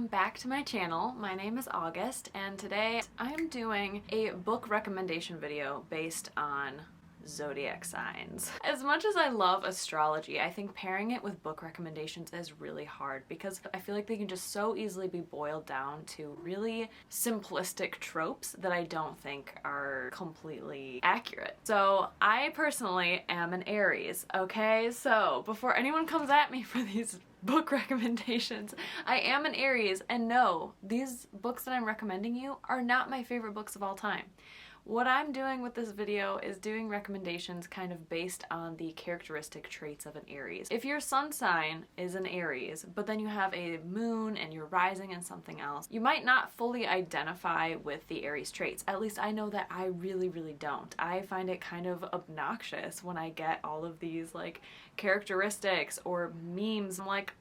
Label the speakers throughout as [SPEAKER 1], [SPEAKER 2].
[SPEAKER 1] welcome back to my channel. My name is August, and today I am doing a book recommendation video based on zodiac signs. As much as I love astrology, I think pairing it with book recommendations is really hard because I feel like they can just so easily be boiled down to really simplistic tropes that I don't think are completely accurate. So I personally am an Aries, okay? So before anyone comes at me for these book recommendations, I am an Aries, and no, these books that I'm recommending you are not my favorite books of all time. What I'm doing with this video is doing recommendations kind of based on the characteristic traits of an Aries. If your sun sign is an Aries, but then you have a moon and you're rising in something else, you might not fully identify with the Aries traits. At least I know that I really don't. I find it kind of obnoxious when I get all of these like characteristics or memes. I'm like,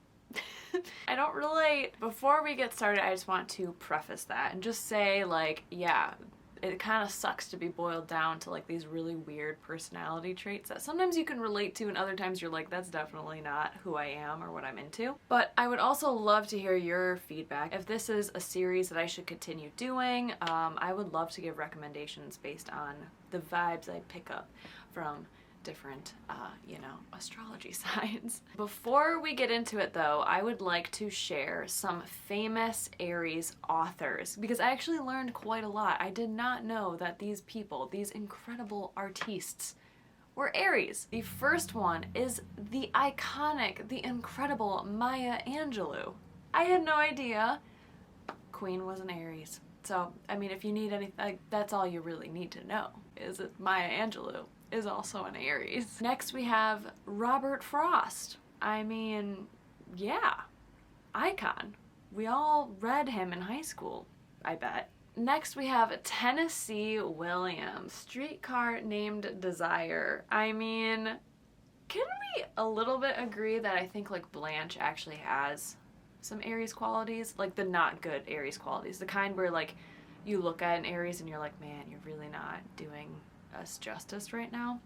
[SPEAKER 1] I don't relate. Before we get started, I just want to preface that and just say, like, yeah, it kind of sucks to be boiled down to like these really weird personality traits that sometimes you can relate to and other times you're like, that's definitely not who I am or what I'm into. But I would also love to hear your feedback. If this is a series that I should continue doing, I would love to give recommendations based on the vibes I pick up from different, astrology signs. Before we get into it though, I would like to share some famous Aries authors because I actually learned quite a lot. I did not know that these people, these incredible artistes, were Aries. The first one is the iconic, the incredible Maya Angelou. I had no idea Queen was an Aries. So, I mean, if you need anything, that's all you really need to know, is that Maya Angelou is also an Aries. Next we have Robert Frost. I mean, yeah, icon. We all read him in high school, I bet. Next we have Tennessee Williams, Streetcar Named Desire. I mean, can we a little bit agree that I think like Blanche actually has some Aries qualities? Like the not good Aries qualities, the kind where like you look at an Aries and you're like, man, you're really not doing us justice right now.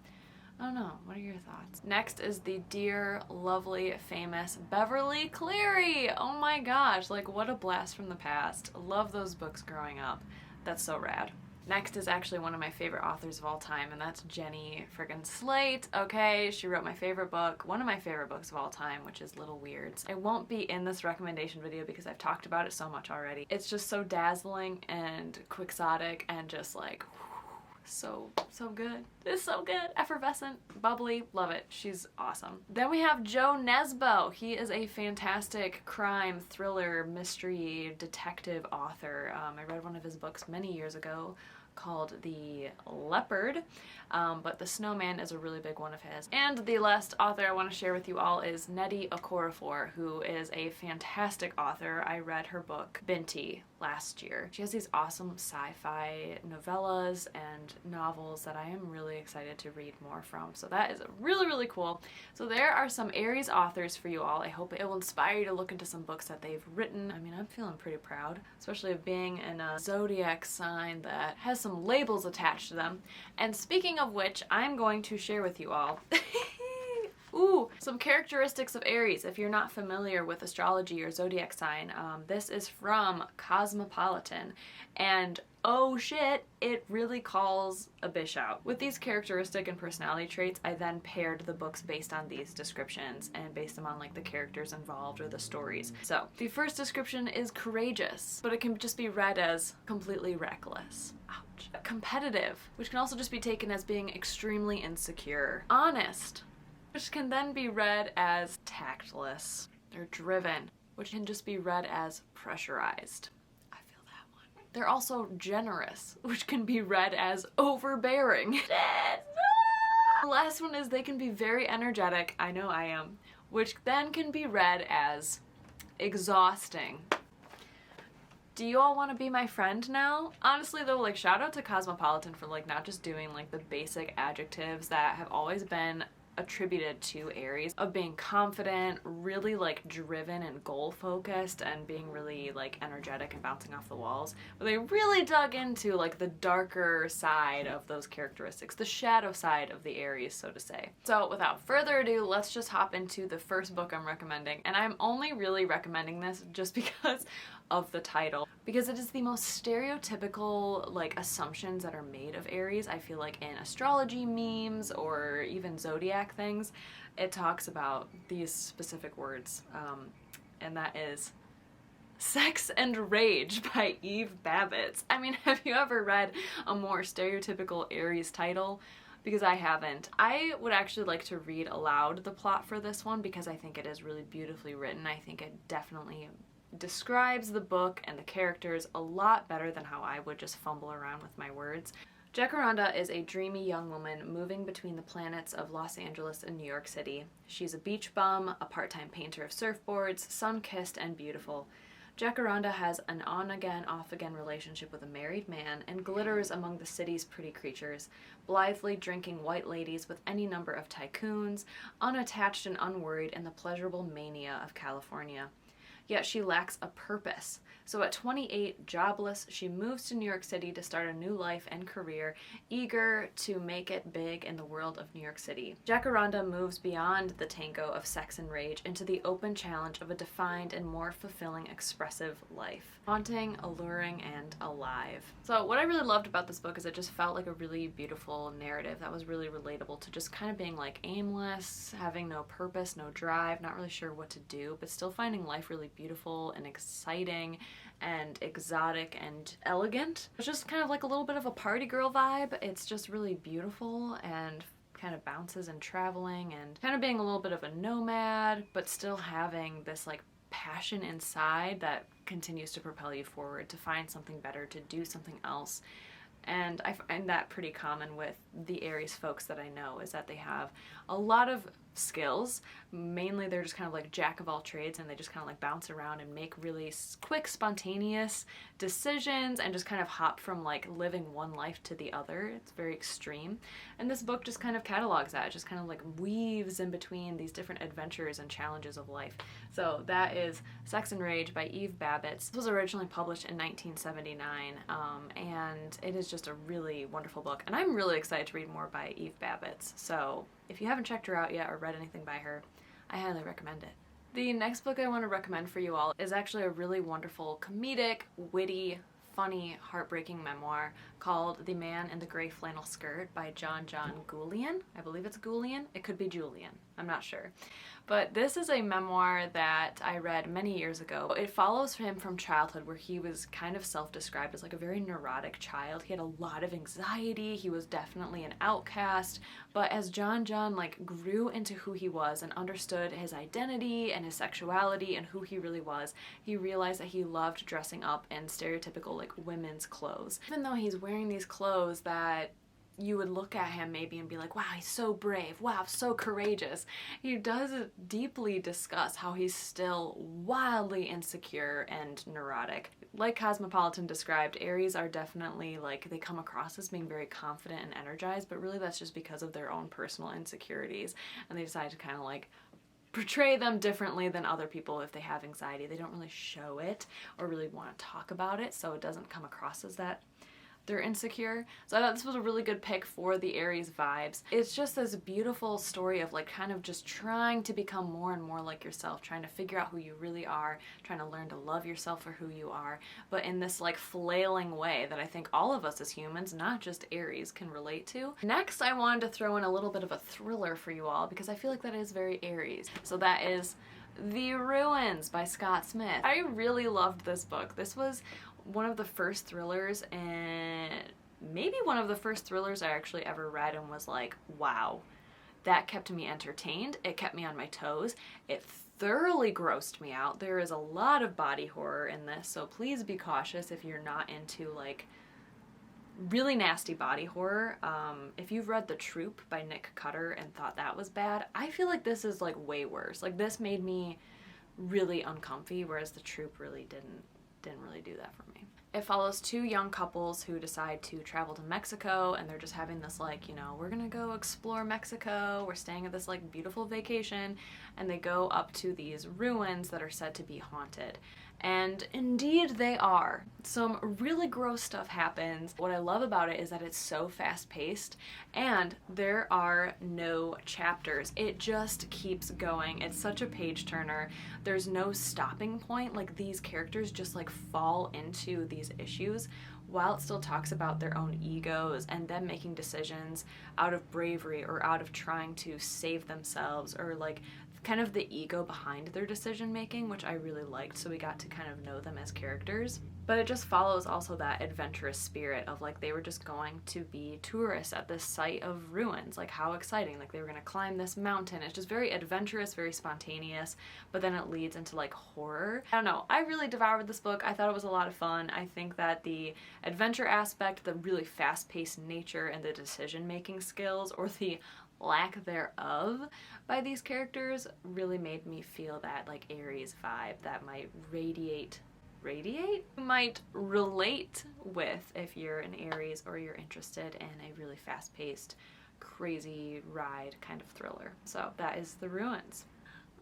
[SPEAKER 1] I don't know. What are your thoughts? Next is the dear, lovely, famous Beverly Cleary. Oh my gosh, like what a blast from the past. Love those books growing up. That's so rad. Next is actually one of my favorite authors of all time, and that's Jenny friggin' Slate. Okay, she wrote my favorite book, one of my favorite books of all time, which is Little Weirds. It won't be in this recommendation video because I've talked about it so much already. It's just so dazzling and quixotic and just like, so good. It's so good. Effervescent, bubbly, love it. She's awesome. Then we have Joe Nesbo. He is a fantastic crime, thriller, mystery, detective author. I read one of his books many years ago called The Leopard, but The Snowman is a really big one of his. And the last author I want to share with you all is Nnedi Okorafor, who is a fantastic author. I read her book Binti last year. She has these awesome sci-fi novellas and novels that I am really excited to read more from. So that is really cool. So there are some Aries authors for you all. I hope it will inspire you to look into some books that they've written. I mean, I'm feeling pretty proud, especially of being in a zodiac sign that has some labels attached to them. And speaking of which, I'm going to share with you all ooh, some characteristics of Aries. If you're not familiar with astrology or zodiac sign, this is from Cosmopolitan, and oh shit, it really calls a bitch out. With these characteristic and personality traits, I then paired the books based on these descriptions and based them on like the characters involved or the stories. So the first description is courageous, but it can just be read as completely reckless. Ouch. Competitive, which can also just be taken as being extremely insecure. Honest, which can then be read as tactless. They're driven, which can just be read as pressurized. I feel that one. They're also generous, which can be read as overbearing. The last one is they can be very energetic, I know I am, which then can be read as exhausting. Do you all want to be my friend now? Honestly though, like shout out to Cosmopolitan for like not just doing like the basic adjectives that have always been attributed to Aries of being confident, really like driven and goal focused, and being really like energetic and bouncing off the walls. But they really dug into like the darker side of those characteristics, the shadow side of the Aries, so to say. So without further ado, let's just hop into the first book I'm recommending. And I'm only really recommending this just because of the title because it is the most stereotypical like assumptions that are made of Aries. I feel like in astrology memes or even zodiac things, it talks about these specific words, and that is Sex and Rage by Eve Babitz. I mean, have you ever read a more stereotypical Aries title? Because I haven't. I would actually like to read aloud the plot for this one because I think it is really beautifully written. I think it definitely describes the book and the characters a lot better than how I would just fumble around with my words. Jacaranda is a dreamy young woman moving between the planets of Los Angeles and New York City. She's a beach bum, a part-time painter of surfboards, sun-kissed and beautiful. Jacaranda has an on-again, off-again relationship with a married man and glitters among the city's pretty creatures, blithely drinking white ladies with any number of tycoons, unattached and unworried in the pleasurable mania of California. Yet she lacks a purpose. So at 28, jobless, she moves to New York City to start a new life and career, eager to make it big in the world of New York City. Jacaranda moves beyond the tango of sex and rage into the open challenge of a defined and more fulfilling, expressive life. Haunting, alluring, and alive. So what I really loved about this book is it just felt like a really beautiful narrative that was really relatable to just kind of being like aimless, having no purpose, no drive, not really sure what to do, but still finding life really beautiful and exciting and exotic and elegant. It's just kind of like a little bit of a party girl vibe. It's just really beautiful and kind of bounces and traveling and kind of being a little bit of a nomad, but still having this like passion inside that continues to propel you forward to find something better, to do something else. And I find that pretty common with the Aries folks that I know, is that they have a lot of skills. Mainly they're just kind of like jack of all trades, and they just kind of like bounce around and make really quick, spontaneous decisions and just kind of hop from like living one life to the other. It's very extreme. And this book just kind of catalogs that. It just kind of like weaves in between these different adventures and challenges of life. So that is Sex and Rage by Eve Babitz. This was originally published in 1979, and it is just a really wonderful book. And I'm really excited to read more by Eve Babitz. So if you haven't checked her out yet or read anything by her, I highly recommend it. The next book I want to recommend for you all is actually a really wonderful, comedic, witty, funny, heartbreaking memoir called The Man in the Gray Flannel Skirt by Jon-Jon Goulian. I believe it's Goulian. It could be Julian. I'm not sure. But this is a memoir that I read many years ago. It follows him from childhood, where he was kind of self-described as like a very neurotic child. He had a lot of anxiety. He was definitely an outcast. But as Jon-Jon like grew into who he was and understood his identity and his sexuality and who he really was, he realized that he loved dressing up in stereotypical like women's clothes. Even though he's wearing these clothes that you would look at him maybe and be like, wow, he's so brave, wow, so courageous. He does deeply discuss how he's still wildly insecure and neurotic. Like Cosmopolitan described, Aries are definitely like, they come across as being very confident and energized, but really that's just because of their own personal insecurities, and they decide to kind of like portray them differently than other people. If they have anxiety, they don't really show it or really want to talk about it, so it doesn't come across as that they're insecure. So I thought this was a really good pick for the Aries vibes. It's just this beautiful story of like kind of just trying to become more and more like yourself, trying to figure out who you really are, trying to learn to love yourself for who you are, but in this like flailing way that I think all of us as humans, not just Aries, can relate to. Next, I wanted to throw in a little bit of a thriller for you all because I feel like that is very Aries. So that is The Ruins by Scott Smith. I really loved this book. This was one of the first thrillers, and maybe one of the first thrillers I actually ever read and was like, wow, that kept me entertained. It kept me on my toes. It thoroughly grossed me out. There is a lot of body horror in this, so please be cautious if you're not into like really nasty body horror. If you've read The Troop by Nick Cutter and thought that was bad, I feel like this is like way worse. Like this made me really uncomfy, whereas The Troop really didn't really do that for me. It follows two young couples who decide to travel to Mexico, and they're just having this like, you know, we're gonna go explore Mexico, we're staying at this like beautiful vacation, and they go up to these ruins that are said to be haunted. And indeed they are. Some really gross stuff happens. What I love about it is that it's so fast-paced and there are no chapters. It just keeps going. It's such a page turner. There's no stopping point. Like, these characters just like fall into these issues while it still talks about their own egos and them making decisions out of bravery or out of trying to save themselves, or like kind of the ego behind their decision making, which I really liked. So we got to kind of know them as characters. But it just follows also that adventurous spirit of like they were just going to be tourists at this site of ruins. Like, how exciting. Like, they were going to climb this mountain. It's just very adventurous, very spontaneous, but then it leads into like horror. I don't know. I really devoured this book. I thought it was a lot of fun. I think that the adventure aspect, the really fast-paced nature, and the decision-making skills, or the lack thereof by these characters, really made me feel that like Aries vibe that might might relate with if you're an Aries or you're interested in a really fast-paced, crazy ride kind of thriller. So that is The Ruins.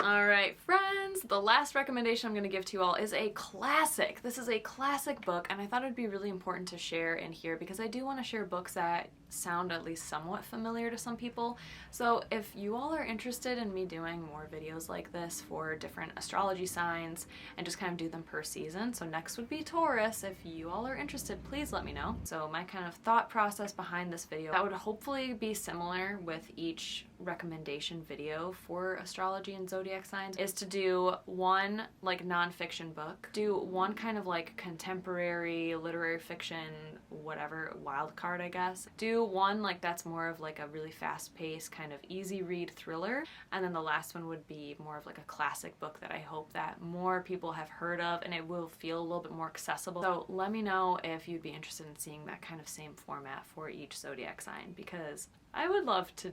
[SPEAKER 1] Alright friends, the last recommendation I'm going to give to you all is a classic. This is a classic book, and I thought it'd be really important to share in here because I do want to share books that sound at least somewhat familiar to some people. So if you all are interested in me doing more videos like this for different astrology signs and just kind of do them per season, so next would be Taurus, if you all are interested, please let me know. So my kind of thought process behind this video, that would hopefully be similar with each recommendation video for astrology and zodiac signs, is to do one like nonfiction book, do one kind of like contemporary literary fiction, whatever, wild card I guess, do one like that's more of like a really fast-paced kind of easy read thriller, and then the last one would be more of like a classic book that I hope that more people have heard of and it will feel a little bit more accessible. So let me know if you'd be interested in seeing that kind of same format for each zodiac sign, because I would love to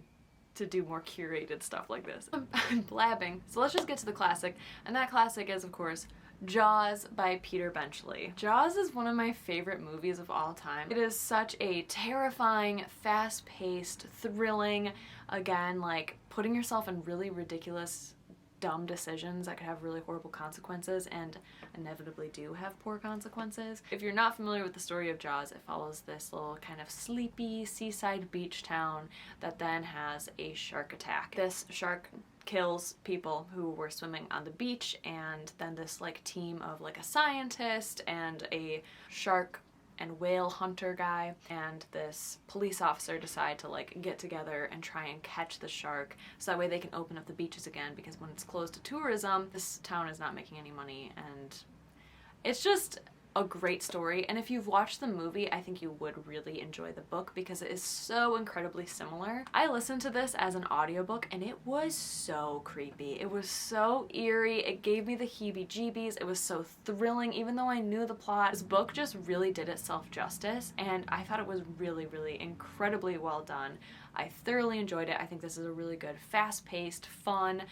[SPEAKER 1] do more curated stuff like this. I'm blabbing. So let's just get to the classic, and that classic is of course Jaws by Peter Benchley. Jaws is one of my favorite movies of all time. It is such a terrifying, fast-paced, thrilling, again, like putting yourself in really ridiculous, dumb decisions that could have really horrible consequences and inevitably do have poor consequences. If you're not familiar with the story of Jaws, it follows this little kind of sleepy seaside beach town that then has a shark attack. This shark kills people who were swimming on the beach, and then this like team of like a scientist and a shark and whale hunter guy and this police officer decide to like get together and try and catch the shark so that way they can open up the beaches again, because when it's closed to tourism, this town is not making any money. And it's just a great story, and if you've watched the movie, I think you would really enjoy the book because it is so incredibly similar. I listened to this as an audiobook and it was so creepy. It was so eerie. It gave me the heebie-jeebies. It was so thrilling even though I knew the plot. This book just really did itself justice, and I thought it was really, really incredibly well done. I thoroughly enjoyed it. I think this is a really good, fast-paced, fun,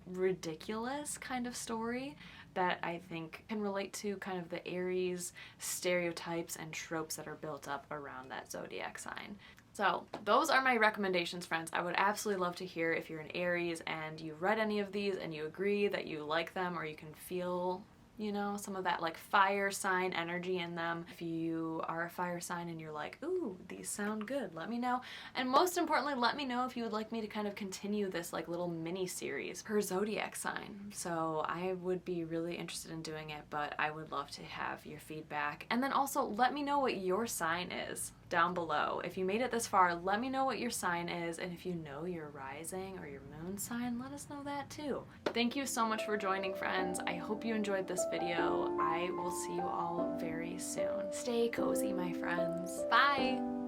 [SPEAKER 1] ridiculous kind of story that I think can relate to kind of the Aries stereotypes and tropes that are built up around that zodiac sign. So those are my recommendations, friends. I would absolutely love to hear if you're an Aries and you've read any of these and you agree that you like them, or you can feel, you know, some of that like fire sign energy in them. If you are a fire sign and you're like, ooh, these sound good, let me know. And most importantly, let me know if you would like me to kind of continue this like little mini series per zodiac sign. So I would be really interested in doing it, but I would love to have your feedback. And then also let me know what your sign is down below. If you made it this far, let me know what your sign is, and if you know your rising or your moon sign, let us know that too. Thank you so much for joining, friends. I hope you enjoyed this video. I will see you all very soon. Stay cozy, my friends. Bye!